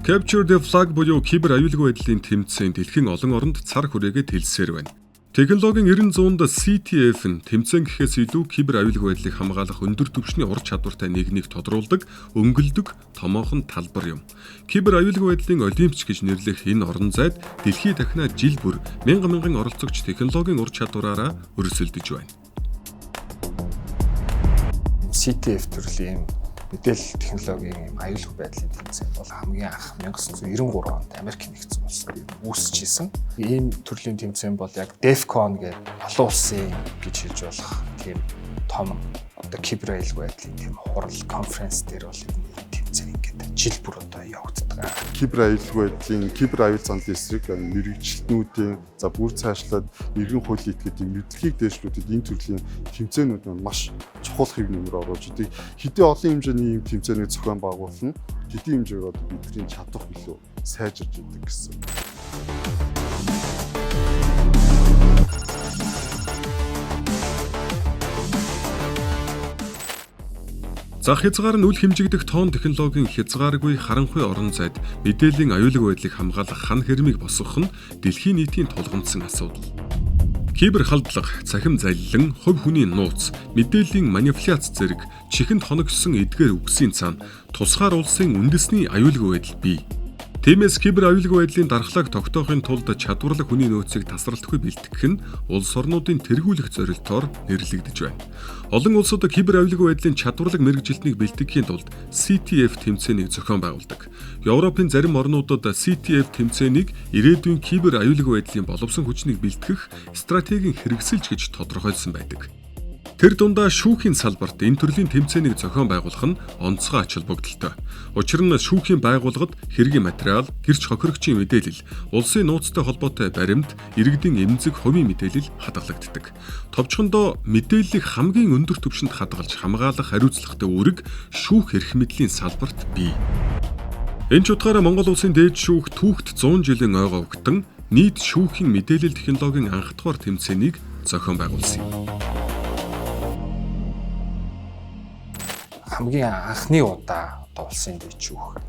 Capture the Flag буюу кибер аюулгүй байдлын тэмцээн дэлхийн олон оронд цар хүрээгээ тэлсээр байна. Технологийн 90-100-д CTF нь тэмцээн гэхээс илүү кибер аюулгүй байдлыг хамгаалах өндөр түвшний ур чадвартай нэгнийг тодруулдаг, өнгөлдөг томоохон талбар юм. Кибер аюулгүй байдлын олимпич гэж нэрлэх энэ орон зайд дэлхий дахинаа жил бүр мянган оролцогч технологийн ур чадвараараа өрсөлдөж байна. CTF төрлийн мэдээлэл технологийн аюулгүй байдлын тэмцээн бол хамгийн анх 1993 онд Америк нэгдсэн улсад үүсэж исэн. Ийм төрлийн тэмцээн бол яг DEFCON гэдэг олон улсын гэж хэлж болох тийм том кибер аюулгүй байдлын тийм хурал конференц дээр бол энэ тэмцээн ингээд жил бүр явагддаг. Кибер аюулгүй байдлын кибер аюул занлын эсрэг мэрэгчлэтнүүдийн бүр цаашлаад иргэн хуулийн этгээдийн мэдлэгийг дээшлүүлээд энэ төрлийн тэмцээнүүд нь маш чухал хэв нэмэр оруулж идэг. Хэдий олон хэмжээний ийм тэмцээнийг зохион байгуулна, хэдий хэмжээгээр бидний чадах илүү сайжирч идэг гэсэн. Зах хязгаар нь үл хэмжигдэх тоон технологийн хязгааргүй харанхуй орон зайд мэдээллийн аюулгүй байдлыг хамгаалах хан хэрмийг босгох нь дэлхийн нийтийн тулгамдсан асуудал. Кибер халдлага, цахим залилан, хувь хүний нууц, мэдээллийн манипуляц зэрэг чихэнд хоногсон эдгээр үгсийн цаана тусгаар улсын үндэсний аюулгүй байдал бий. Тиймээс кибер аюулгүй байдлын дархлааг тогтоохын тулд чадварлаг хүний нөөцийг тасралтгүй бэлтгэх нь улс орнуудын тэргүүлэх зорилтоор нэрлэгдэж байна. Олон улсууд кибер аюулгүй байдлын чадварлаг мэргэжилтнийг бэлтгэхийн тулд CTF тэмцээнийг зохион байгуулдаг. Европын зарим орнуудад CTF тэмцээнийг ирээдүйн кибер аюулгүй байдлын боловсон хүчнийг бэлтгэх стратегийн хэрэгсэлж гэж тодорхойлсон байдаг. Тэр дундаа шүүхийн салбарт энэ төрлийн тэмцээнийг зохион байгуулах нь онцгой ач холбогдолтой. Учир нь шүүхийн байгууллагад хэргийн материал, гэрч хохирогчийн мэдээлэл, улсын нууцтай холбоотой баримт, иргэдийн эмзэг, хувийн мэдээлэл хадгалагддаг. Товчхондоо мэдээллийг хамгийн өндөр түвшинд хадгалж хамгаалах хариуцлагатай үүрэг шүүх эрх мэдлийн салбарт бий. Энэ ч утгаараа Монгол улсын дээд шүүх түүхт 100 жилийн ойгоо өгтөн нийт шүүхийн мэдээлэл технологийн анх дахь тэмцээнийг зохион байгуулсан юм. Хамгийн анхны удаа улсын дэд шүүх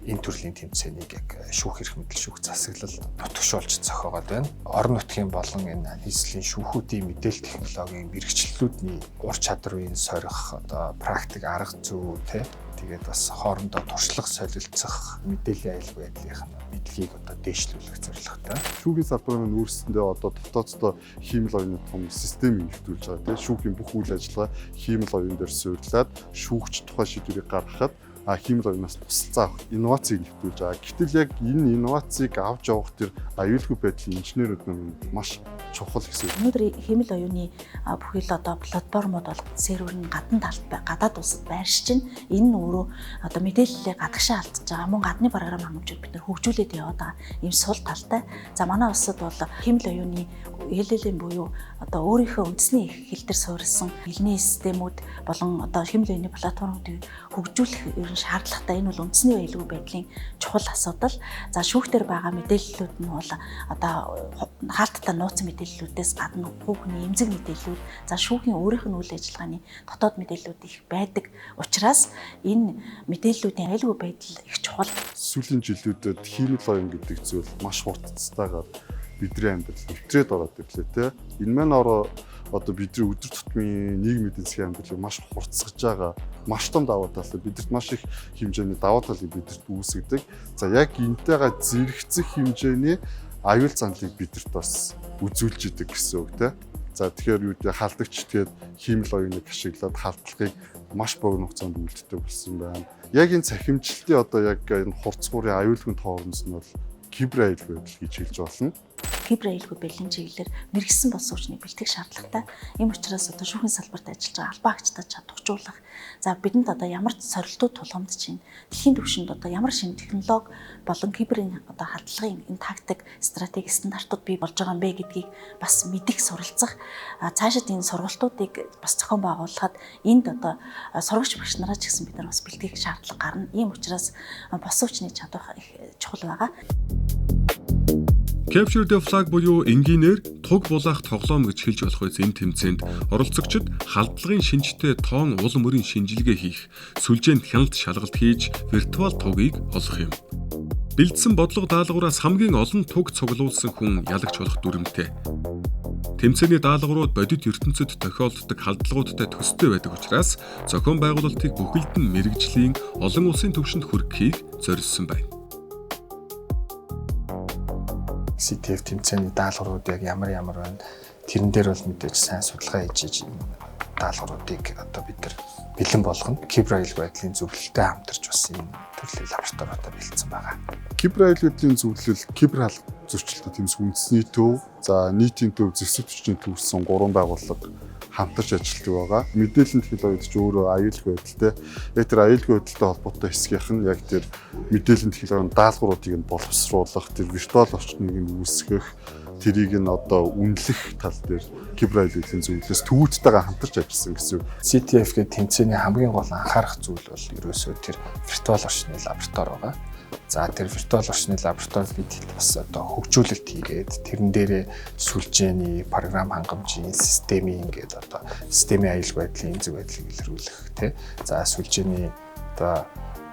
энэ төрлийн тэмцээнийг яг шүүх эрх мэдэл шүүх засаглал нутагшуулж зохиогоод байна. Орон нутгийн болон энэ нийслэлийн шүүхүүдийн мэдээлэл технологийн мэрэгчлэлүүдний ур чадрын сорих практик арга зүй тэгээд бас хоорондоо туршлага солилцох мэдээллийн аюулгүй байдлын мэдлэгийг дээшлүүлэх зорилготой. Шүүхийн салбарын өөрсөндөө дотооддоо хиймэл оюуны том систем нэвтрүүлж байгаа. Шүүхийн бүх үйл ажиллагаа хиймэл оюун дээр суурилаад шүүгч тухай шийдвэрийг гаргахад хиймэл оюунаас тусалцаа авах инновацийг нэвтрүүлж байгаа. Гэтэл яг энэ инновацийг авч явах тэр аюулгүй байдлын инженерүүд нь маш чухал гэсэн. Өнөөдөр хиймэл оюуны бүхэл платформуд бол сервер нь гадаад улсад байршиж байна. Энэ нь өөрөө мэдээллээ гадагшаа алдчихж байгаа. Мөн гадны програм хангамжууд бид нар хөгжүүлээд яваад байгаа. Ийм сул талтай. За манай улсад бол хиймэл оюуны LLM буюу өөрийнхөө үндэсний хэл дээр суурилсан хэлний системүүд болон хиймэл оюуны платформуудыг хөгжүүлэх ер нь шаардлагатай. Энэ бол үндэсний аюулгүй байдлын чухал асуудал. За шүүхтэр байгаа мэдээллүүд нь бол хаалттай нууц мэдээллүүдээс гадна хүүхний эмзэг мэдээллүүд, за шүүхийн өөрийнх нь үйл ажиллагааны дотоод мэдээллүүд их байдаг. Учираас энэ мэдээллүүдийн аюулгүй байдал их чухал. Сүүлийн жилүүдэд хиймэл оюун гэдэг зүйл маш хурцтайгаар бидний амьдрал нэвтрээд ороод ирлээ те. Энэ маань бидний өдөр тутмын нийгмийн эдийн засгийн амьдралыг маш хурцсаж байгаа маш том давуу талтай. Бидэрт маш их хэмжээний давуу талыг бидэрт үүсгэдэг. За яг энтэйгээ зэрэгцэх хэмжээний аюул занлыг бидэрт бас үзүүлж идэг гэсэн үг те. За тэгэхээр халдагч тэгээд хиймэл оюуныг ашиглаад халдлагыг маш богино хугацаанд үлддэг болсон байна. Яг энэ цахимжлалтын яг энэ хурцгуурын аюулгүй тоороноос нь бол кибер аюулгүй байдал гэж хэлж болно. Кибер аюулгүй байдлын чиглэлээр мэрэгсэн болсон хүчнийг бэлтгэх шаардлагатай. Ийм учраас шүүхийн салбарт ажиллаж байгаа албан агчдад чадваржуулах. За бидэнд ямар сорилтууд тулгамдж байна. Дэлхийн түвшинд ямар шинэ технологи болон киберийн халдлагын энэ тактик, стратеги, стандартууд бий болж байгаа юм бэ гэдгийг бас мэдих, суралцах. Цаашид энэ сургалтуудыг бас зохион байгуулахад энд сурагч багш нараа ч гэсэн бид нар бас бэлтгэх шаардлага гарна. Ийм учраас босон хүчний чадвар их чухал байгаа. Capture the Flag буюу энгийнээр туг булаах тоглоом гэж хэлж болох үс энэ тэмцээнд оролцогчид халдлагын шинжтэй тоон улам өрийн шинжилгээ хийх, сүлжээнд хяналт шалгалт хийж виртуал тугийг олох юм. Бэлдсэн бодлого даалгавраас хамгийн олон туг цуглуулсан хүн ялагч болох дүрмтэй. Тэмцээний даалгаврууд бодит ертөнцид тохиолддог халдлагуудтай төстэй байдаг учраас зохион байгуулалтыг бүхэлд нь мэрэгжлийн олон улсын түвшинд хүргэхийг зорилсон байна. CTF тэмцээний даалгаврууд яг ямар байна. Тэрэн дээр бол мэдээж сайн судалгаа хийж даалгавруудыг одоо бид нар бэлэн болгоно. Кибер аюулгүй байдлын зөвлөлтөд хамтарч бас энэ төрлийн лабораториудаа бэлдсэн байгаа. Кибер аюулгүй байдлын зөвлөл, кибер халдлагын зөрчилдөд тэмцэх үндэсний төв, за нийтийн төв, зэвсэг түвшний төвсөн 3 байгууллага хамтарч ажилладаг байгаа. Мэдээллийн технологид ч өөрөө аюулгүй байдалтай. Яг тэр аюулгүй байдалтай холбоотой хэсгийнх нь яг тэр мэдээллийн технологийн даалгавруудыг нь боловсруулах, тэр виртуал орчныг нь үүсгэх, тэрийг нь одоо үнэлэх тал дээр кибер аюулгүй байдлын зөвлөлөөс төвүүдтэйгээ хамтарч ажилласан гэсэн. CTF гэдэг тэмцээний хамгийн гол анхаарах зүйл бол ерөөсөө тэр виртуал орчны лаборатори байгаа. За тэр виртуал орчны лабораторид бид бас одоо хөгжүүлэлт хийгээд тэрэн дээрээ сүлжээний програм хангамжийн системийн ингээд одоо системийн аюулгүй байдлын эмзэг байдлыг илрүүлэх тий. За сүлжээний одоо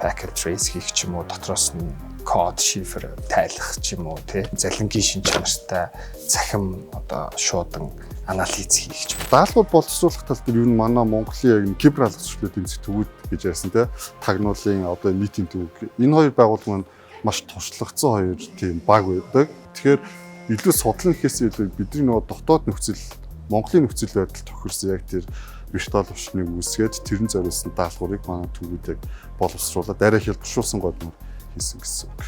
packet trace хийх ч юм уу, дотроос нь код шифр тайлах ч юм уу тий. Залингийн шин чанартай цахим одоо шуудан анализ хийх ч юм. Даалгавар боловсруулах тал дээр юу н манай Монголын яг кибер халдлагчдын тэмцэх төвүүд гэж ярьсан тий. Тагнуулын одоо нийтийн төв. Энэ хоёр байгууллага маань маш туршлагацсан хоёр тийм баг байдаг. Тэгэхээр илүү судлан гэхээс илүү бидний нөгөө дотоод нөхцөл, Монголын нөхцөл байдал тохирсон яг тэр виртуал орчныг үүсгээд тэрэн зориулсан даалгаврыг манай төвүүд яг боловсруулаад арай хялбаршуулсан годноор хийсэн гэсэн үг.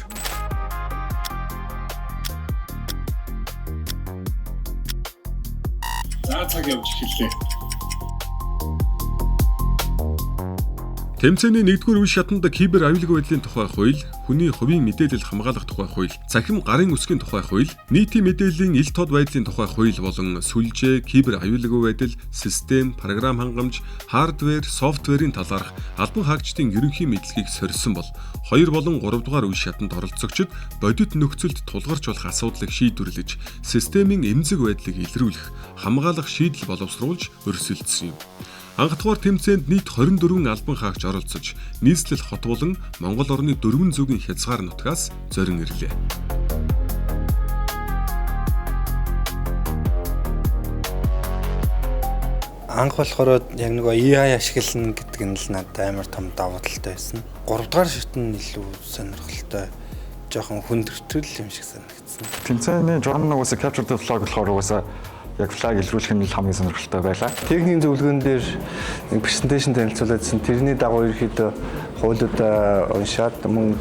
За цаг явж эхэллээ. Тэмцээний 1-р үе шатанд кибер аюулгүй байдлын тухай хууль, хүний хувийн мэдээлэл хамгаалах тухай хууль, цахим гарын үсгийн тухай хууль, нийтийн мэдээллийн ил тод байдлын тухай хууль болон сүлжээ, кибер аюулгүй байдал, систем, програм хангамж, хардвер, софтверийн талаарх албан хаагчдын ерөнхий мэдлэгийг сорьсон бол 2 болон 3 дугаар үе шатанд оролцогчид бодит нөхцөлд тулгарч болох асуудлыг шийдвэрлэж, системийн эмзэг байдлыг илрүүлэх, хамгаалах шийдэл боловсруулж өрсөлдсөн юм. Анхдугаар тэмцээнд нийт 24 албан хаагч оролцож, нийслэл хот болон Монгол орны 4 зүгийн хязгаар нутгаас зорин ирлээ. Анх болохоор яг нөгөө AI ашиглана гэдэг нь л надад амар том давуу талтай байсан. 3 дугаар шат нь илүү сонирхолтой, жоохон хүндрэлтэй юм шиг санагдсан. Тэмцээний журам нугаас capture the flag болохоор угаасаа яг флаг илрүүлэх нь хамгийн сонирхолтой байлаа. Техникийн зөвлөгөөн дээр нэг презентацийн танилцуулсан. Тэрний дагуу ерөөхдөө хуулиудаа уншаад мөн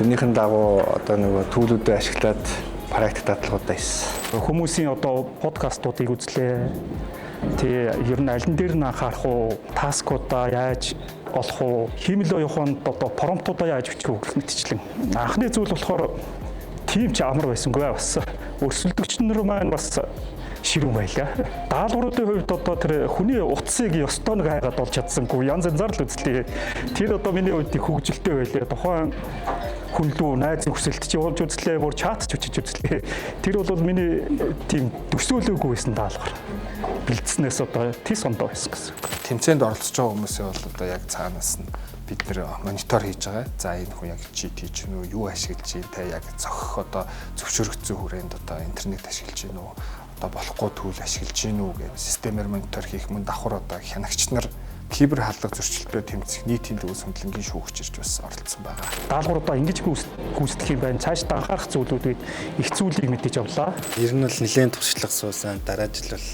тэрнийхэн дагуу одоо нөгөө түүлүүдээ ашиглаад практик дадлуудаа хийсэн. Хүмүүсийн одоо подкастуудыг үзлээ. Тэгээ ер нь аль нь дээр нь анхаарах уу, таскуудаа яаж олох уу, хиймэл яваханд одоо промптуудаа яаж бичих үү гэх мэтчлэн. Анхны зүйл болохоор тийм ч амар байсангүй бас. Өрсөлдөгч нар маань бас ширүүн байлаа. Даалгавруудын хувьд одоо тэр хүний утсыг ёстой нэг хайгаад олж чадсангүй янз янзаар л үзлээ. Тэр одоо миний хувьд их хөгжилтэй байлаа. Тухайн хүнлүү найзын хүсэлт чи явуулж үзлээ, бүр чат ч үчиж үзлээ. Тэр бол миний тийм төсөөлөөгүй байсан даалгавар. Бэлдснээс одоо тис ондоо байсан гэсэн. Тэмцээнд оролцож байгаа хүмүүсээ бол одоо яг цаанаас нь бид нэр монитор хийж байгаа. За энэ хүн яг чит хийж гэнэ үү, юу ашиглаж байна, те яг зохих одоо зөвшөөрөгдсөн хүрээнд одоо интернет ашиглаж байна уу, одоо болохгүй түүл ашиглаж байна уу гэх системээр монитор хийх мөн давхар одоо хянагч нар кибер халдлага зөрчилдөө тэмцэх нийтийн төвс хөндлөнгийн шүүгч ирж бас оролцсон байгаа. Даалгавруудаа ингэж гүйцэтгэх юм байна. Цаашдаа анхаарах зүйлүүдийг их зүйлийг мэдээж авлаа. Ер нь бол нэлээд туршлага суусан. Дараа жил бол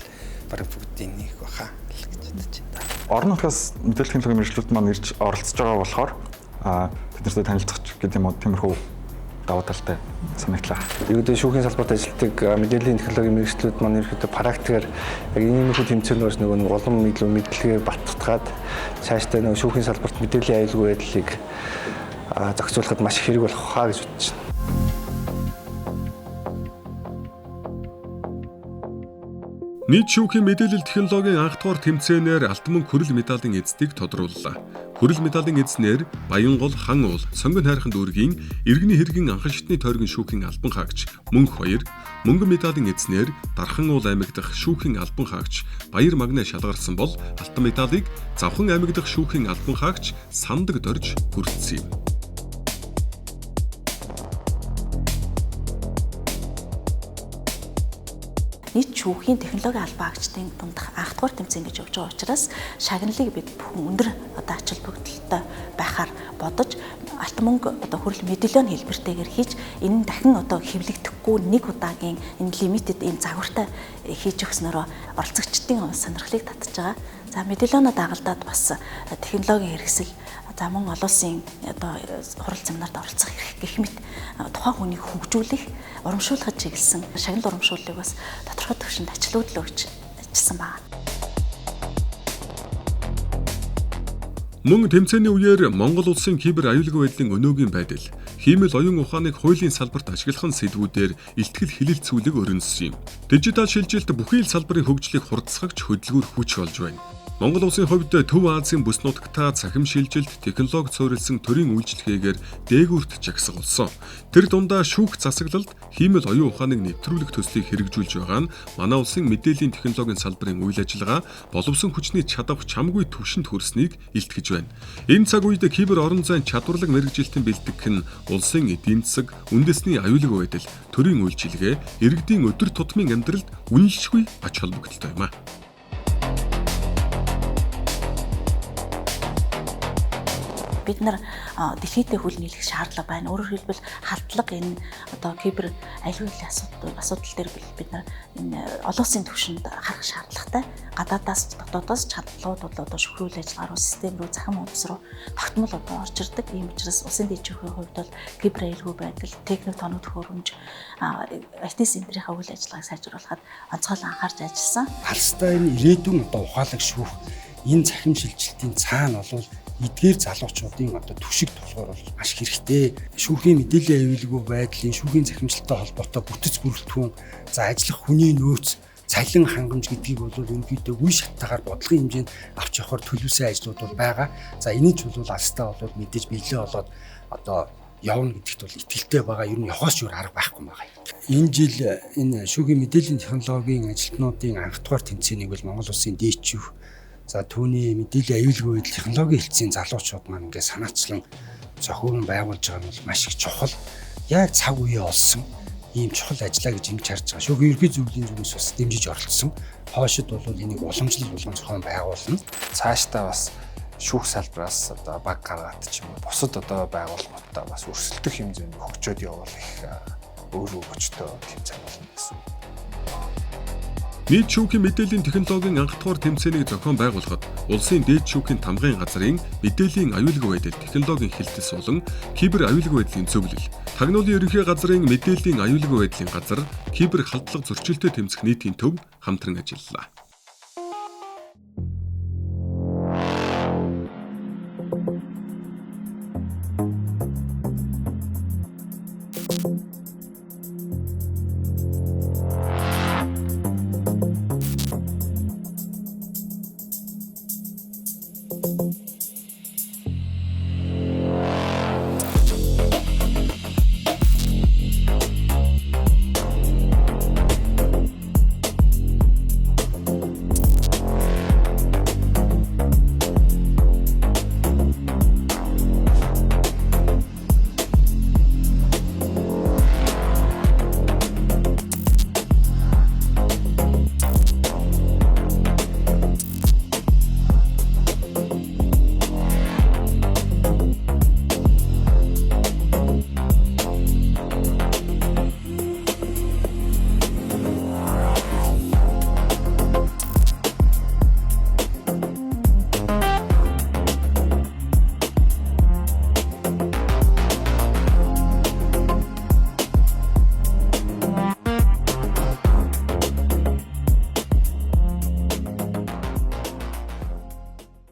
бараг бүгдийг нээх баха гэж бодож байна. Орон нутгаас мэдээллийн технологийн мэргэжлүүд маань ирж оролцож байгаа болохоор тэднэртэй танилцах гэдэг юм уу тиймэрхүү давуу талтай санагдлаа. Ерөнхийдөө шүүхийн салбарт ажилладаг мэдээллийн технологийн мэргэжлүүд маань ерөнхийдөө практикаар яг иймэрхүү тэмцээнээс нөгөө улам илүү мэдлэгээ баттгаад цаашдаа нөгөө шүүхийн салбарт мэдээллийн аюулгүй байдлыг зохицуулахад маш их хэрэг болох хаа гэж бодож байна. Нийт шүүхийн мэдээлэл технологийн анх дугаар тэмцээнээр алтан мөнх хөрөл медалийн эзэдийг тодрууллаа. Хөрөл медалийн эзнэр Баянгол хан уул сонгон хайрхан дүүргийн иргэний хэргийн анхан шатны тойргийн шүүхийн албан хаагч мөнх 2, мөнгөн медалийн эзнэр Дархан уул аймаг дахь шүүхийн албан хаагч Баяр магнаа шалгарсан бол алтан медалийг Завхан аймаг дахь шүүхийн албан хаагч Сандаг дорж хүртсэн юм. нийт шүүхийн технологийн албаагчдын дунд анх дугаар тэмцээн гэж явж байгаа учраас шагналыг бид бүхэн өндөр ач холбогдолтой байхаар бодож алтан мөнгө хүрэл мэдээллийн хэлбэртэйгээр хийж энэ дахин хэвлэгдэхгүй нэг удаагийн энэ лимитэд ийм загвартай хийж өгснөөрөө оролцогчдын сонирхлыг татж байгаа. За мэдээлэлнөө дагалдаад бас технологийн хэрэгсэл за мөн олон улсын хурал семинарт оролцох эрх гэх мэт тухайн хүнийг хөгжүүлэх, урамшуулахад чиглэсэн шагнал урамшууллыг бас тодорхой түвшинд ачлуулж өгч ажилласан байна. Мөн тэмцээний үеэр Монгол улсын кибер аюулгүй байдлын өнөөгийн байдал, хиймэл оюун ухааныг хуулийн салбарт ашиглах сэдвүүдээр илтгэл хэлэлцүүлэг өрнөсөн юм. Дижитал шилжилт бүхий л салбарын хөгжлийг хурдсгагч хөдөлгүүр хүч болж байна. Монгол улсын хувьд Төв Азийн бүс нутагтаа цахим шилжилт, технологи суурилсан төрийн үйлчлэгээр дээгүүрт жагсаг болсон. Тэр дундаа шүүх засаглалд хиймэл оюун ухааныг нэвтрүүлэх төслийг хэрэгжүүлж байгаа нь манай улсын мэдээллийн технологийн салбарын үйл ажиллагаа боловсон хүчний чадвар чамгүй түвшинд хүрснийг илтгэж байна. Энэ цаг үед кибер орон зайн чадварлаг мэргэжилтийн бэлтгэх нь улсын эдийн засаг, үндэсний аюулгүй байдал, төрийн үйлчилгээ, иргэдийн өдөр тутмын амьдралд үнэлшгүй ач холбогдолтой юм а. Бид нар дэлхийдээ хүл нийлэх шаардлага байна. Өөрөөр хэлбэл халдлага энэ кибер аюулгүй асуудал дээр бид нар энэ олон улсын түвшинд харах шаардлагатай. Гадаадаас дотоодоос чадлууд бол шүүхрүүл ажиллагаа руу, систем рүү, захин хувьс руу тогтмол орж ирдэг. Ийм учраас улсын дэжүүхийн хувьд бол кибер аюулгүй байдал, техник тоног төхөөрөмж, IT центрийнхаа үйл ажиллагааг сайжруулахад онцгойлон анхаарч ажилласан. Алстай энэ ирээдүйн ухаалаг шүүх энэ захим шилжилтийн цаана бол эдгээр залуучуудын түшиг тулгуур бол маш хэрэгтэй. Шүүхийн мэдээллийн аюулгүй байдлын шүүхийн захимжлалтай холбоотой бүтэц бүрэлдэхүүн, за ажиллах хүний нөөц, цалин хангамж гэдгийг бол ерөнхийдөө үе шаттайгаар бодлогын хэмжээнд авч явахаар төлөвлөсөн ажлууд бол байгаа. За энэ ч бол алстай бол мэдээж биелээ болоод явна гэдэгт бол итгэлтэй байгаа. Ер нь явахаас ч өөр арга байхгүй байгаа. Энэ жил энэ шүүхийн мэдээллийн технологийн ажилтнуудын анх дугаар тэмцээнийг бол Монгол улсын ДЭЧ за түүний мэдээллийн аюулгүй байдал технологийн хэлтсийн залуучууд маань ингээд санаачлан зохион байгуулж байгаа нь бол маш их чухал. Яг цаг үеэ олсон ийм чухал ажиллаа гэж ингэж харж байгаа. Шүүхийн ерөнхий зөвлөлийн зүгээс бас дэмжиж оролцсон. Хоошид бол энийг уламжлал болгон зохион байгуулна. Цаашдаа бас шүүх салбараас баг гаргаад ч юм уу бусад байгууллагуудаа бас өрсөлдөх хэмжээнд хөгжөөд явуулах өөр өгчтэй тэмцээн болно гэсэн. Нийт шүүхийн мэдээллийн технологийн анх дугаар тэмцээнийг зохион байгуулахад улсын дээд шүүхийн тамгын газрын мэдээллийн аюулгүй байдал технологийн хэлтс болон кибер аюулгүй байдлын зөвлөл, тагнуулын ерөнхий газрын мэдээллийн аюулгүй байдлын газар, кибер халдлага зөрчилдөд тэмцэх нийтийн төв хамтран ажиллалаа.